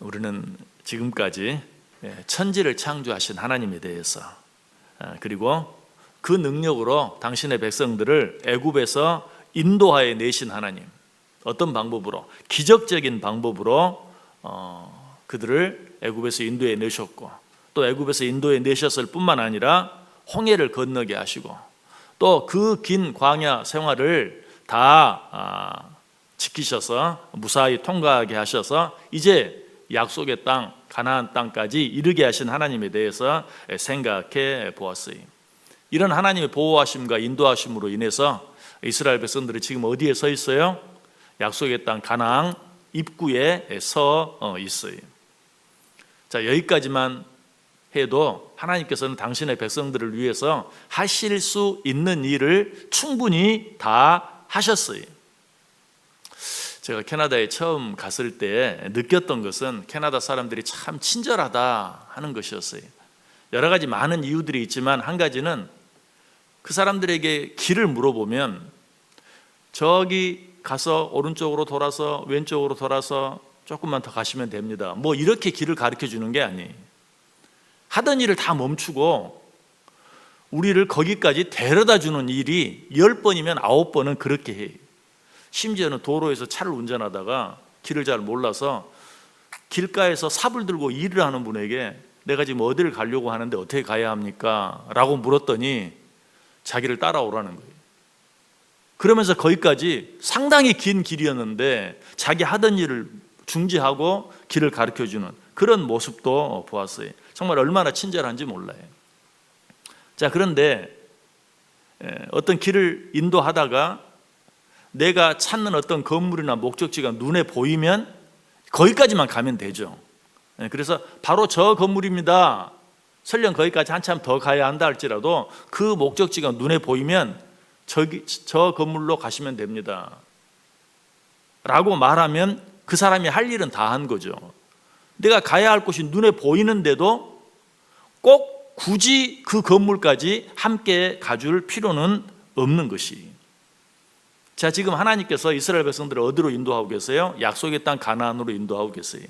우리는 지금까지 천지를 창조하신 하나님에 대해서, 그리고 그 능력으로 당신의 백성들을 애굽에서 인도하여 내신 하나님, 어떤 방법으로? 기적적인 방법으로 그들을 애굽에서 인도해 내셨고, 또 애굽에서 인도해 내셨을 뿐만 아니라 홍해를 건너게 하시고, 또 그 긴 광야 생활을 다 지키셔서 무사히 통과하게 하셔서 이제 약속의 땅, 가나안 땅까지 이르게 하신 하나님에 대해서 생각해 보았어요. 이런 하나님의 보호하심과 인도하심으로 인해서 이스라엘 백성들이 지금 어디에 서 있어요? 약속의 땅 가나안 입구에 서 있어요. 자, 여기까지만 해도 하나님께서는 당신의 백성들을 위해서 하실 수 있는 일을 충분히 다 하셨어요. 제가 캐나다에 처음 갔을 때 느꼈던 것은 캐나다 사람들이 참 친절하다 하는 것이었어요. 여러 가지 많은 이유들이 있지만 한 가지는 그 사람들에게 길을 물어보면 저기 가서 오른쪽으로 돌아서 왼쪽으로 돌아서 조금만 더 가시면 됩니다, 뭐 이렇게 길을 가르쳐 주는 게 아니에요. 하던 일을 다 멈추고 우리를 거기까지 데려다 주는 일이 10번이면 9번은 그렇게 해요. 심지어는 도로에서 차를 운전하다가 길을 잘 몰라서 길가에서 삽을 들고 일을 하는 분에게 내가 지금 어디를 가려고 하는데 어떻게 가야 합니까? 라고 물었더니 자기를 따라오라는 거예요. 그러면서 거기까지 상당히 긴 길이었는데 자기 하던 일을 중지하고 길을 가르쳐주는 그런 모습도 보았어요. 정말 얼마나 친절한지 몰라요. 자, 그런데 어떤 길을 인도하다가 내가 찾는 어떤 건물이나 목적지가 눈에 보이면 거기까지만 가면 되죠. 그래서 바로 저 건물입니다, 설령 거기까지 한참 더 가야 한다 할지라도 그 목적지가 눈에 보이면 저 건물로 가시면 됩니다 라고 말하면 그 사람이 할 일은 다 한 거죠. 내가 가야 할 곳이 눈에 보이는데도 꼭 굳이 그 건물까지 함께 가줄 필요는 없는 것이. 자, 지금 하나님께서 이스라엘 백성들을 어디로 인도하고 계세요? 약속의 땅 가나안으로 인도하고 계세요.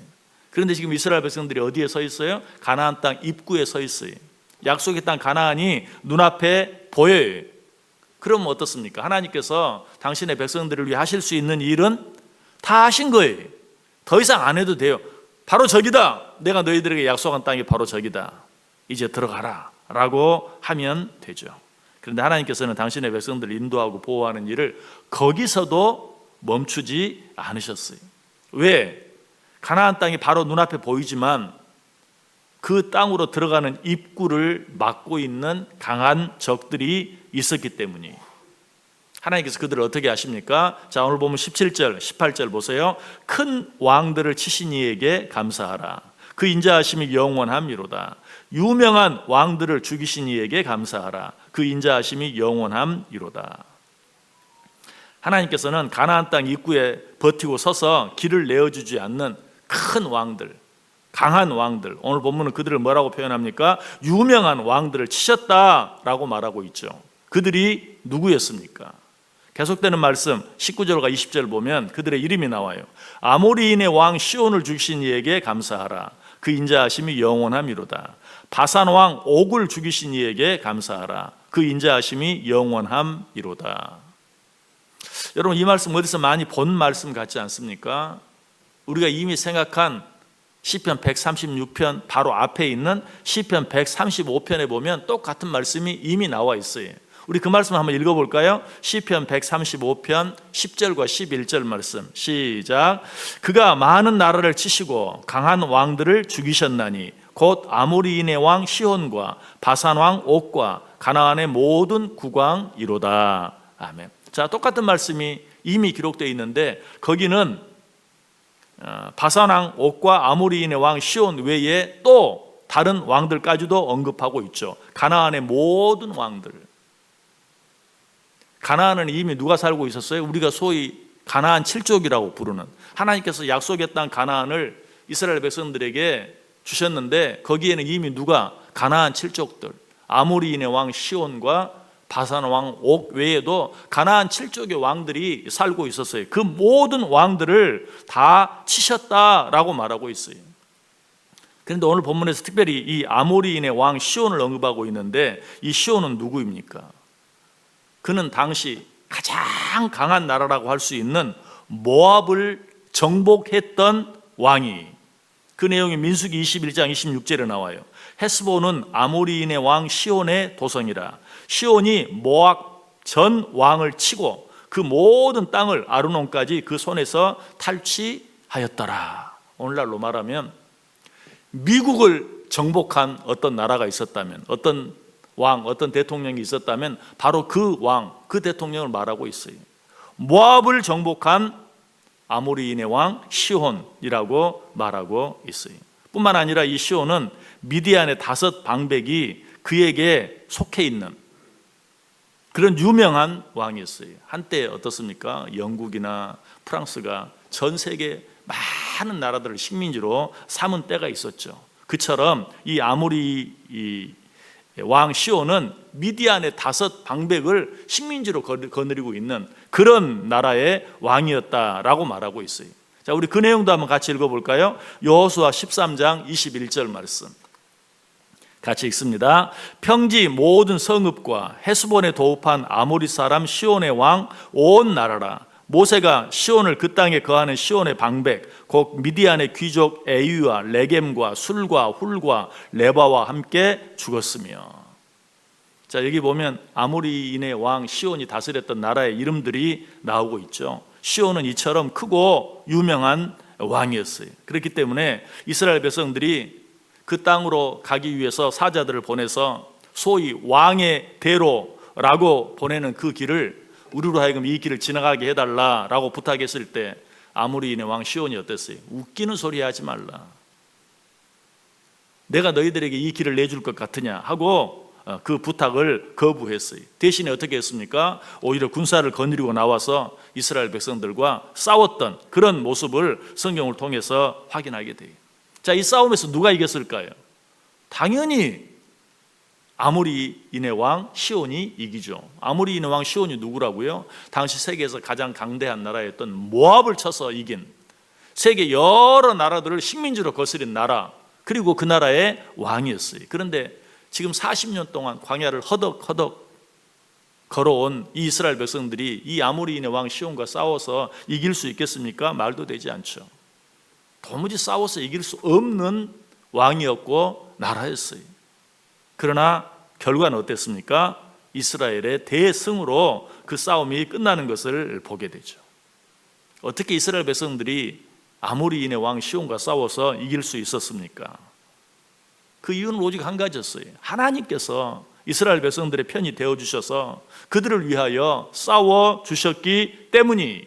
그런데 지금 이스라엘 백성들이 어디에 서 있어요? 가나안 땅 입구에 서 있어요. 약속의 땅 가나안이 눈앞에 보여요. 그럼 어떻습니까? 하나님께서 당신의 백성들을 위해 하실 수 있는 일은 다 하신 거예요. 더 이상 안 해도 돼요. 바로 저기다, 내가 너희들에게 약속한 땅이 바로 저기다, 이제 들어가라 라고 하면 되죠. 그런데 하나님께서는 당신의 백성들을 인도하고 보호하는 일을 거기서도 멈추지 않으셨어요. 왜? 가나안 땅이 바로 눈앞에 보이지만 그 땅으로 들어가는 입구를 막고 있는 강한 적들이 있었기 때문이에요. 하나님께서 그들을 어떻게 하십니까? 자, 오늘 보면 17절, 18절 보세요. 큰 왕들을 치신 이에게 감사하라. 그 인자하심이 영원함이로다. 유명한 왕들을 죽이신 이에게 감사하라. 그 인자하심이 영원함이로다. 하나님께서는 가나안 땅 입구에 버티고 서서 길을 내어주지 않는 큰 왕들, 강한 왕들, 오늘 본문은 그들을 뭐라고 표현합니까? 유명한 왕들을 치셨다라고 말하고 있죠. 그들이 누구였습니까? 계속되는 말씀 19절과 20절 보면 그들의 이름이 나와요. 아모리인의 왕 시온을 죽이신 이에게 감사하라. 그 인자하심이 영원함이로다. 바산 왕 옥을 죽이신 이에게 감사하라. 그 인자하심이 영원함이로다. 여러분, 이 말씀 어디서 많이 본 말씀 같지 않습니까? 우리가 이미 생각한 시편 136편 바로 앞에 있는 시편 135편에 보면 똑같은 말씀이 이미 나와 있어요. 우리 그 말씀 한번 읽어볼까요? 시편 135편 10절과 11절 말씀 시작. 그가 많은 나라를 치시고 강한 왕들을 죽이셨나니 곧 아모리인의 왕 시온과 바산 왕 옥과 가나안의 모든 국왕이로다. 아멘. 자, 똑같은 말씀이 이미 기록되어 있는데 거기는 바산 왕 옥과 아모리인의 왕 시온 외에 또 다른 왕들까지도 언급하고 있죠. 가나안의 모든 왕들. 가나안은 이미 누가 살고 있었어요? 우리가 소위 가나안 7족이라고 부르는, 하나님께서 약속의 땅 가나안을 이스라엘 백성들에게 주셨는데 거기에는 이미 누가? 가나안 7족들, 아모리인의 왕 시온과 바산 왕 옥 외에도 가나안 7족의 왕들이 살고 있었어요. 그 모든 왕들을 다 치셨다라고 말하고 있어요. 그런데 오늘 본문에서 특별히 이 아모리인의 왕 시온을 언급하고 있는데, 이 시온은 누구입니까? 그는 당시 가장 강한 나라라고 할 수 있는 모압을 정복했던 왕이, 그 내용이 민수기 21장 26절에 나와요. 헤스본은 아모리인의 왕 시온의 도성이라. 시온이 모압 전 왕을 치고 그 모든 땅을 아르논까지 그 손에서 탈취하였더라. 오늘날로 말하면 미국을 정복한 어떤 나라가 있었다면, 어떤 왕, 어떤 대통령이 있었다면 바로 그 왕, 그 대통령을 말하고 있어요. 모압을 정복한 아모리인의 왕 시온이라고 말하고 있어요. 뿐만 아니라 이 시온은 미디안의 5 방백이 그에게 속해 있는 그런 유명한 왕이었어요. 한때 어떻습니까? 영국이나 프랑스가 전 세계 많은 나라들을 식민지로 삼은 때가 있었죠. 그처럼 이 아모리 왕 시온은 미디안의 5 방백을 식민지로 거느리고 있는 그런 나라의 왕이었다라고 말하고 있어요. 자, 우리 그 내용도 한번 같이 읽어볼까요? 여호수아 13장 21절 말씀 같이 읽습니다. 평지 모든 성읍과 헤스본에 도읍한 아모리 사람 시온의 왕 온 나라라. 모세가 시온을, 그 땅에 거하는 시온의 방백 곧 미디안의 귀족 에위와 레겜과 술과 훌과 레바와 함께 죽었으며. 자, 여기 보면 아모리인의 왕 시온이 다스렸던 나라의 이름들이 나오고 있죠. 시온은 이처럼 크고 유명한 왕이었어요. 그렇기 때문에 이스라엘 백성들이 그 땅으로 가기 위해서 사자들을 보내서 소위 왕의 대로라고 보내는 그 길을 우리로 하여금 이 길을 지나가게 해달라라고 부탁했을 때 아모리인의 왕 시온이 어땠어요? 웃기는 소리 하지 말라. 내가 너희들에게 이 길을 내줄 것 같으냐 하고 그 부탁을 거부했어요. 대신에 어떻게 했습니까? 오히려 군사를 거느리고 나와서 이스라엘 백성들과 싸웠던 그런 모습을 성경을 통해서 확인하게 돼요. 자, 이 싸움에서 누가 이겼을까요? 당연히 아모리인의 왕 시온이 이기죠. 아모리인의 왕 시온이 누구라고요? 당시 세계에서 가장 강대한 나라였던 모압을 쳐서 이긴, 세계 여러 나라들을 식민지로 거스린 나라, 그리고 그 나라의 왕이었어요. 그런데 지금 40년 동안 광야를 허덕허덕 걸어온 이 이스라엘 백성들이 이 아모리인의 왕 시온과 싸워서 이길 수 있겠습니까? 말도 되지 않죠. 도무지 싸워서 이길 수 없는 왕이었고 나라였어요. 그러나 결과는 어땠습니까? 이스라엘의 대승으로 그 싸움이 끝나는 것을 보게 되죠. 어떻게 이스라엘 백성들이 아모리인의 왕 시온과 싸워서 이길 수 있었습니까? 그 이유는 오직 한 가지였어요. 하나님께서 이스라엘 백성들의 편이 되어주셔서 그들을 위하여 싸워주셨기 때문이.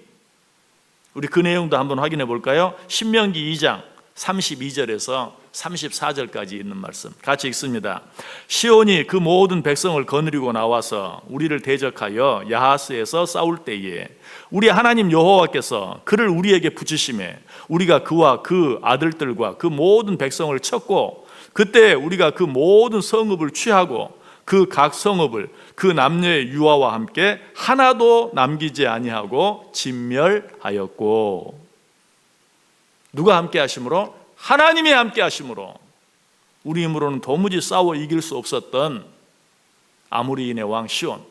우리 그 내용도 한번 확인해 볼까요? 신명기 2장 32절에서 34절까지 있는 말씀 같이 읽습니다. 시온이 그 모든 백성을 거느리고 나와서 우리를 대적하여 야하스에서 싸울 때에 우리 하나님 여호와께서 그를 우리에게 붙이심에 우리가 그와 그 아들들과 그 모든 백성을 쳤고, 그때 우리가 그 모든 성읍을 취하고 그 각 성읍을 그 남녀의 유아와 함께 하나도 남기지 아니하고 진멸하였고. 누가 함께 하심으로? 하나님이 함께 하심으로. 우리 힘으로는 도무지 싸워 이길 수 없었던 아모리인의 왕 시온,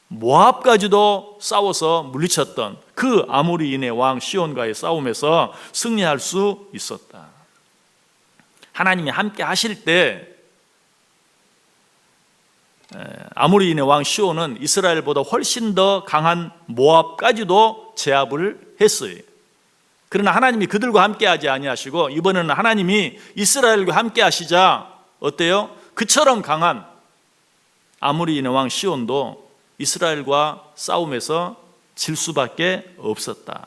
모압까지도 싸워서 물리쳤던 그 아모리인의 왕 시온과의 싸움에서 승리할 수 있었다. 하나님이 함께 하실 때 아모리인의 왕 시온은 이스라엘보다 훨씬 더 강한 모압까지도 제압을 했어요. 그러나 하나님이 그들과 함께 하지 아니하시고 이번에는 하나님이 이스라엘과 함께 하시자 어때요? 그처럼 강한 아모리인의 왕 시온도 이스라엘과 싸움에서 질 수밖에 없었다.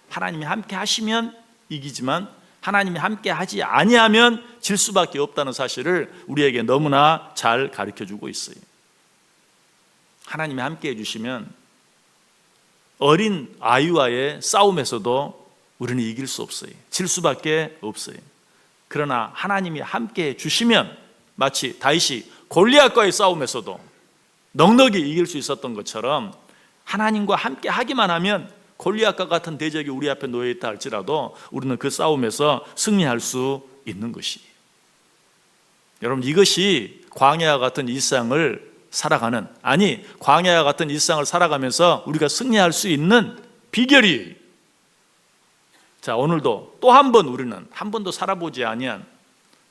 하나님이 함께 하시면 이기지만 하나님이 함께 하지 아니하면 질 수밖에 없다는 사실을 우리에게 너무나 잘 가르쳐주고 있어요. 하나님이 함께 해주시면 어린 아이와의 싸움에서도 우리는 이길 수 없어요. 질 수밖에 없어요. 그러나 하나님이 함께 해주시면 마치 다윗이 골리앗과의 싸움에서도 넉넉히 이길 수 있었던 것처럼 하나님과 함께 하기만 하면 골리앗과 같은 대적이 우리 앞에 놓여 있다 할지라도 우리는 그 싸움에서 승리할 수 있는 것이에요. 여러분, 이것이 광야와 같은 일상을 살아가는, 아니 광야와 같은 일상을 살아가면서 우리가 승리할 수 있는 비결이, 자, 오늘도 또 한 번 우리는 한 번도 살아보지 아니한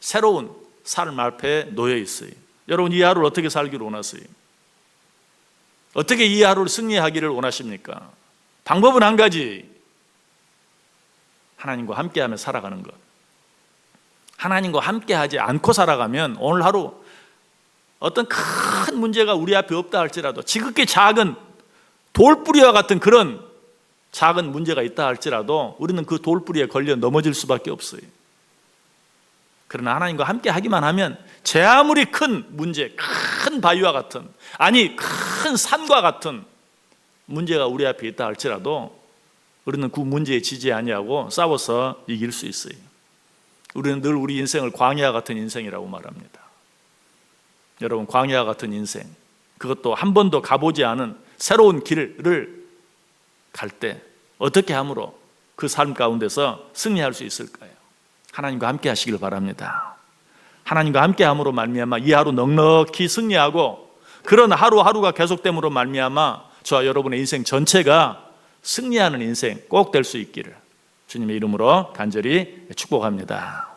새로운 삶 앞에 놓여 있어요. 여러분, 이 하루를 어떻게 살기를 원하세요? 어떻게 이 하루를 승리하기를 원하십니까? 방법은 한 가지, 하나님과 함께하며 살아가는 것. 하나님과 함께하지 않고 살아가면 오늘 하루 어떤 큰 문제가 우리 앞에 없다 할지라도, 지극히 작은 돌뿌리와 같은 그런 작은 문제가 있다 할지라도 우리는 그 돌뿌리에 걸려 넘어질 수밖에 없어요. 그러나 하나님과 함께 하기만 하면 제 아무리 큰 문제, 큰 바위와 같은, 아니 큰 산과 같은 문제가 우리 앞에 있다 할지라도 우리는 그 문제에 지지 아니하고 싸워서 이길 수 있어요. 우리는 늘 우리 인생을 광야 같은 인생이라고 말합니다. 여러분, 광야 같은 인생, 그것도 한 번도 가보지 않은 새로운 길을 갈 때 어떻게 함으로 그 삶 가운데서 승리할 수 있을까요? 하나님과 함께 하시길 바랍니다. 하나님과 함께 함으로 말미암아 이 하루 넉넉히 승리하고, 그런 하루하루가 계속됨으로 말미암아 저와 여러분의 인생 전체가 승리하는 인생 꼭 될 수 있기를 주님의 이름으로 간절히 축복합니다.